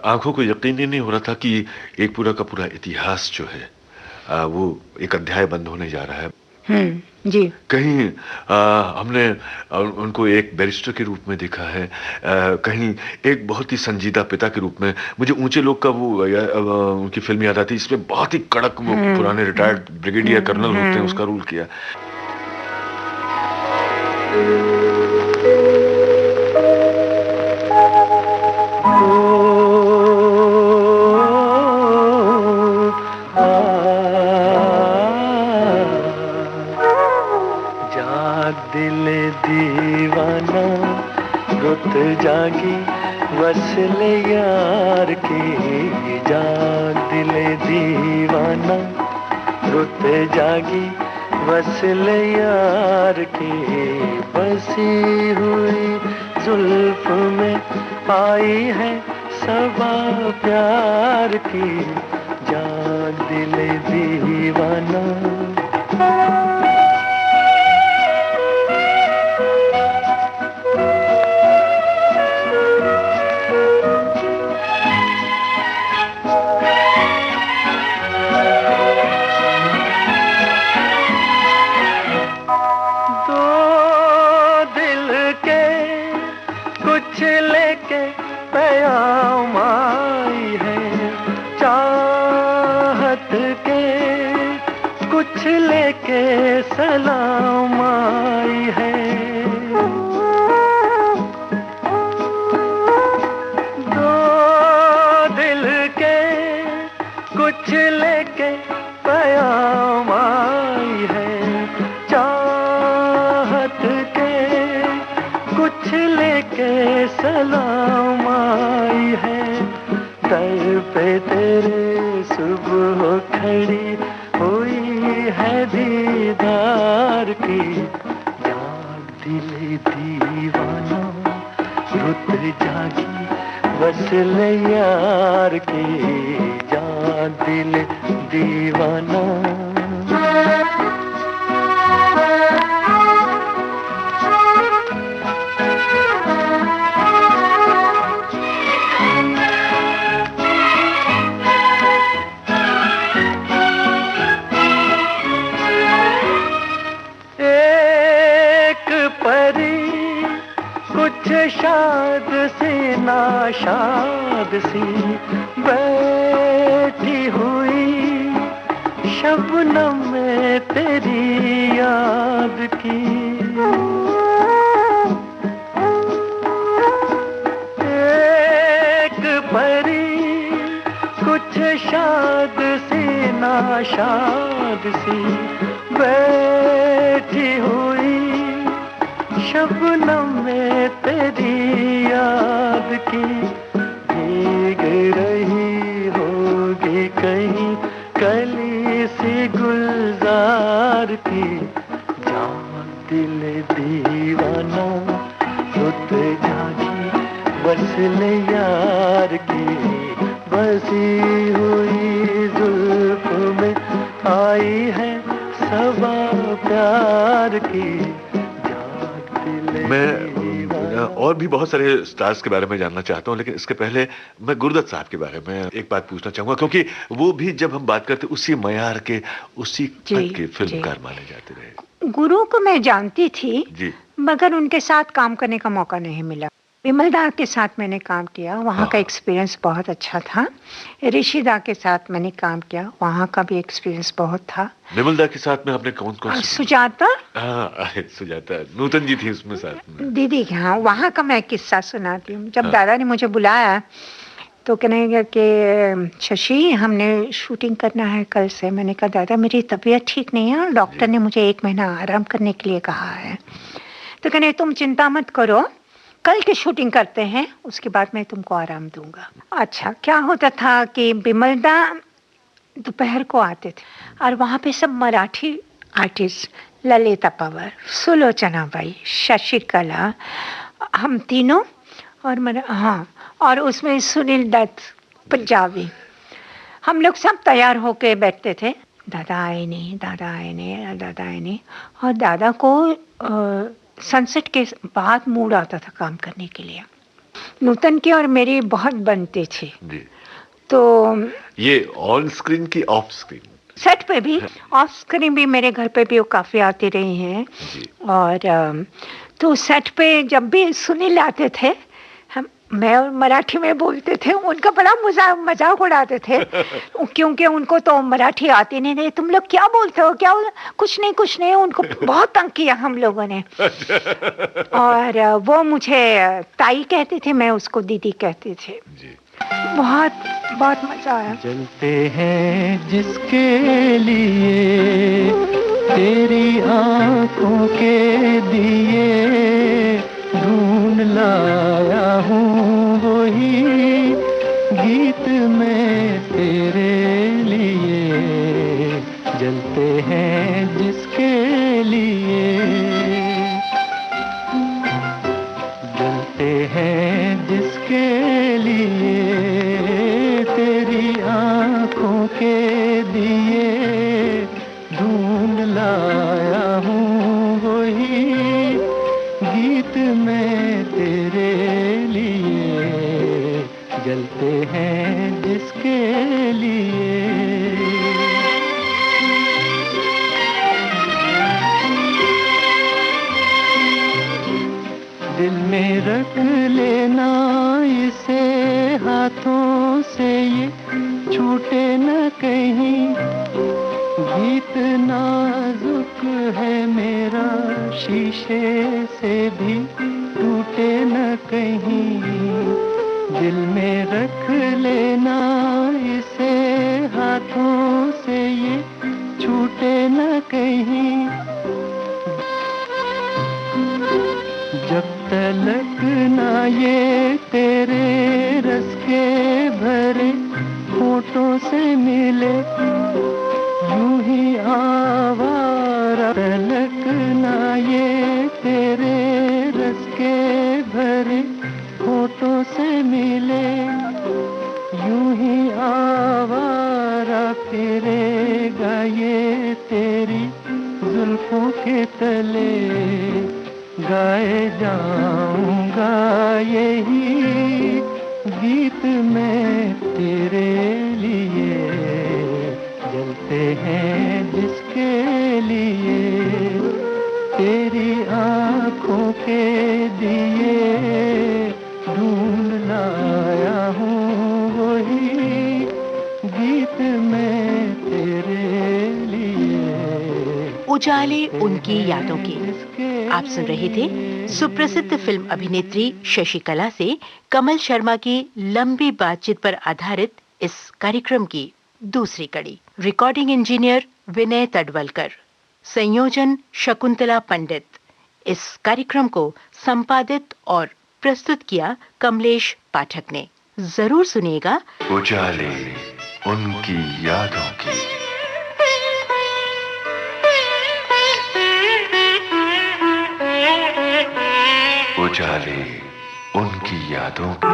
आंखों को यकीन ही नहीं हो रहा था कि एक पूरा का पूरा इतिहास जो है वो एक अध्याय बंद होने जा रहा है। जी। कहीं हमने उनको एक बैरिस्टर के रूप में देखा है, कहीं एक बहुत ही संजीदा पिता के रूप में। मुझे ऊंचे लोग का वो उनकी फिल्म याद आती है, इसमें बहुत ही कड़क वो पुराने रिटायर्ड ब्रिगेडियर कर्नल होते हैं, उसका रोल किया। दिल दीवाना रुत जागी वसले यार की, जाग दिल दीवाना रुत जागी वसले यार की, बसी हुई जुल्फ में आई है सबा प्यार की, जाग दिल दीवाना। कुछ लेके प्याम आई है चाहत के, कुछ लेके सलाम आई है। दो दिल के कुछ लेके प्याम आई है चाहत के, कुछ लेके सलाम आई है। दर पे तेरे सुबह खड़ी हुई है दीदार की, जाग दिल दीवाना रुत जागी वसले यार की, जाग दिल दीवाना। शाद सी नाशाद सी बैठी हुई शबनम में तेरी याद की, एक परी कुछ शाद सी नाशाद सी बैठी हुई शबनम में तेरी याद की, भीग रही होगी कहीं कली सी गुलजार की, जाग दिल दीवाना रुत जागी वसले यार की, बसी हुई जुल्फ में आई है सबा प्यार की। मैं और भी बहुत सारे स्टार्स के बारे में जानना चाहता हूं, लेकिन इसके पहले मैं गुरुदत्त साहब के बारे में एक बात पूछना चाहूंगा, क्योंकि वो भी जब हम बात करते उसी मयार के, उसी कद के फिल्मकार माने जाते रहे। गुरु को मैं जानती थी जी, मगर उनके साथ काम करने का मौका नहीं मिला। विमलदा के साथ मैंने काम किया, वहाँ का हाँ। एक्सपीरियंस बहुत अच्छा था। ऋषिदा के साथ मैंने काम किया, वहाँ का भी एक्सपीरियंस बहुत था। विमलदा के साथ में आपने कौन कौन और सी? सुजाता हाँ, अरे सुजाता नूतन जी थी उसमें साथ में। दीदी, हाँ, वहाँ का मैं किस्सा सुनाती हूँ। जब हाँ। दादा ने मुझे बुलाया तो कहने लगा कि शशि, हमने शूटिंग करना है कल से। मैंने कहा दादा मेरी तबीयत ठीक नहीं है, डॉक्टर ने मुझे 1 महीना आराम करने के लिए कहा है। तो कहने तुम चिंता मत करो, कल की शूटिंग करते हैं, उसके बाद मैं तुमको आराम दूंगा। अच्छा, क्या होता था कि विमलदा दोपहर को आते थे और वहाँ पे सब मराठी आर्टिस्ट, ललिता पवार, सुलोचना बाई, शशिकला, हम तीनों, और हाँ, और उसमें सुनील दत्त पंजाबी, हम लोग सब तैयार होके बैठते थे। दादा आए नहीं, दादा आए नहीं, दादा आए नहीं। और दादा को सनसेट के बाद मूड आता था काम करने के लिए। नूतन की और मेरी बहुत बनते थे। जी। तो ये ऑन स्क्रीन की ऑफ स्क्रीन? सेट पे भी, ऑफ स्क्रीन भी, मेरे घर पे भी वो काफ़ी आती रही हैं। जी। और तो सेट पे जब भी सुनील आते थे, मैं और मराठी में बोलते थे, उनका बड़ा मजाक उड़ाते थे क्योंकि उनको तो मराठी आती नहीं थी। तुम लोग क्या बोलते हो, क्या कुछ नहीं कुछ नहीं, उनको बहुत तंग किया हम लोगों ने। और वो मुझे ताई कहते थे, मैं उसको दीदी कहते थे। जी। बहुत बहुत मजा आया। जलते हैं जिसके लिए तेरी आंखों के दिए, ढूंढ लाया हूँ वही गीत मैं तेरे लिए। जलते हैं जिसके लिए, जलते हैं जिसके लिए तेरी आंखों के दिए, ढूंढ लाया हूँ वही गीत मैं तेरे लिए। जलते हैं जिसके लिए। दिल में रख लेना इसे हाथों से, ये छूटे न कहीं। गीत नाजुक है मेरा, शीशे से भी टूटे न कहीं। दिल में रख लेना इसे हाथों से, ये छूटे न कहीं। जब तलक ना ये तेरे रस के भरे होठों से मिले, यूं ही आवारा। तलक ना ये तेरे रस के भरे होठों से मिले, यूं ही आवारा फिरेगा ये तेरी जुल्फों के तले। गाए जाऊंगा यही गीत मैं तेरे लिए। जलते हैं जिसके लिए तेरी आंखों के दिए, ढूंढ लाया हूँ वही गीत मैं तेरे लिए। उजाले उनकी यादों के। आप सुन रहे थे सुप्रसिद्ध फिल्म अभिनेत्री शशिकला से कमल शर्मा की लंबी बातचीत पर आधारित इस कार्यक्रम की दूसरी कड़ी। रिकॉर्डिंग इंजीनियर विनय तडवलकर, संयोजन शकुंतला पंडित। इस कार्यक्रम को संपादित और प्रस्तुत किया कमलेश पाठक ने। जरूर सुनिएगा उजाले उनकी यादों की। उजाले उनकी यादों की।